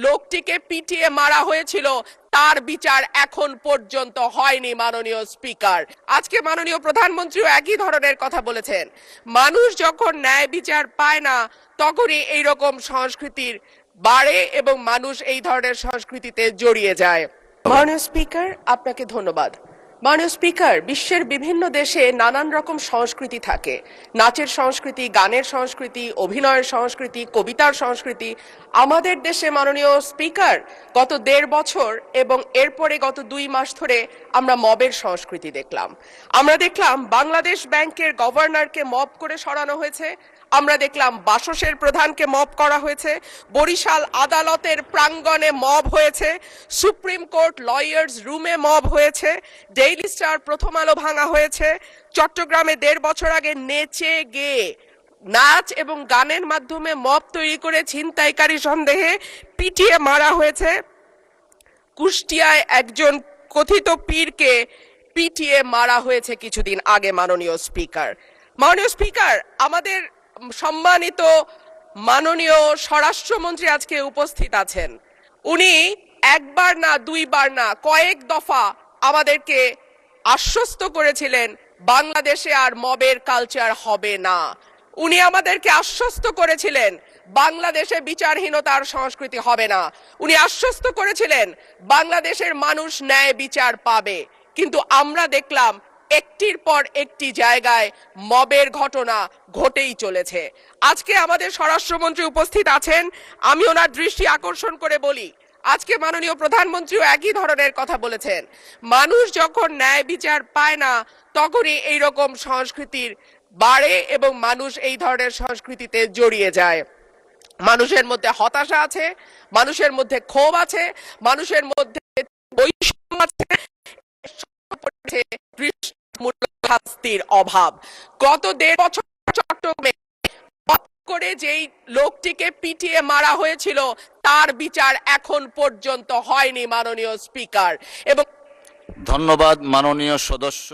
লোকটিকে পিটিয়ে মারা হয়েছিল তার বিচার এখন পর্যন্ত হয়নি মাননীয় স্পিকার। আজকে মাননীয় প্রধানমন্ত্রীও একই ধরনের কথা বলেছেন। মানুষ যখন ন্যায় বিচার পায় না তখনই এইরকম সংস্কৃতির বাড়ে এবং মানুষ এই ধরনের সংস্কৃতিতে জড়িয়ে যায়। মাননীয় স্পিকার, আপনাকে ধন্যবাদ। মাননীয় স্পিকার, বিশ্বের বিভিন্ন দেশে নানান রকম সংস্কৃতি থাকে। নাচের সংস্কৃতি, গানের সংস্কৃতি, অভিনয়ের সংস্কৃতি, কবিতার সংস্কৃতি। আমাদের দেশে মাননীয় স্পিকার গত ১.৫ বছর এবং এরপরে গত ২ মাস ধরে আমরা মবের সংস্কৃতি দেখলাম। আমরা দেখলাম বাংলাদেশ ব্যাংকের গভর্নরকে মব করে সরানো হয়েছে। আমরা দেখলাম বাসসের প্রধানকে মব করা হয়েছে। বরিশাল আদালতের প্রাঙ্গণে মব হয়েছে। সুপ্রিম কোর্ট লয়ার্স রুমে মব হয়েছে। ডেইলি স্টার, প্রথম আলো ভাঙা হয়েছে। চট্টগ্রামে ১.৫ বছর আগে নেচে গেয়ে নাচ এবং গানের মাধ্যমে মব তৈরি করে ছিনতাইকারী সন্দেহে পিটিয়ে মারা হয়েছে। কুষ্টিয়ায় একজন কথিত পীরকে পিটিয়ে মারা হয়েছে কিছুদিন আগে। মাননীয় স্পিকার, আমাদের সম্মানিত মাননীয় স্বরাষ্ট্রমন্ত্রী আজকে উপস্থিত আছেন। উনি একবার না, দুইবার না, কয়েক দফা আমাদেরকে আশ্বস্ত করেছিলেন বাংলাদেশে আর মবের কালচার হবে না। উনি আমাদেরকে আশ্বস্ত করেছিলেন বাংলাদেশে বিচারহীনতার সংস্কৃতি হবে না। উনি আশ্বস্ত করেছিলেন বাংলাদেশের মানুষ ন্যায় বিচার পাবে। কিন্তু আমরা দেখলাম একটির পর একটি জায়গায় মবের ঘটনা ঘটেই চলেছে। আজকে আমাদের স্বরাষ্ট্রমন্ত্রী উপস্থিত আছেন। আমি ওনার দৃষ্টি আকর্ষণ করে বলি, আজকে মাননীয় প্রধানমন্ত্রীও একই ধরনের কথা বলেছেন। মানুষ যখন ন্যায় বিচার পায় না তখনই এইরকম সংস্কৃতির বাড়ে এবং মানুষ এই ধরনের সংস্কৃতিতে জড়িয়ে যায়। মানুষের মধ্যে হতাশা আছে, মানুষের মধ্যে ক্ষোভ আছে, মানুষের মধ্যে বৈষম্য আছে, শাস্তির অভাব। গত ১.৫ বছর চট্টগ্রামে করে যেই লোকটিকে পিটিয়ে মারা হয়েছিল তার বিচার এখন পর্যন্ত হয়নি মাননীয় স্পিকার। এবং ধন্যবাদ মাননীয় সদস্য।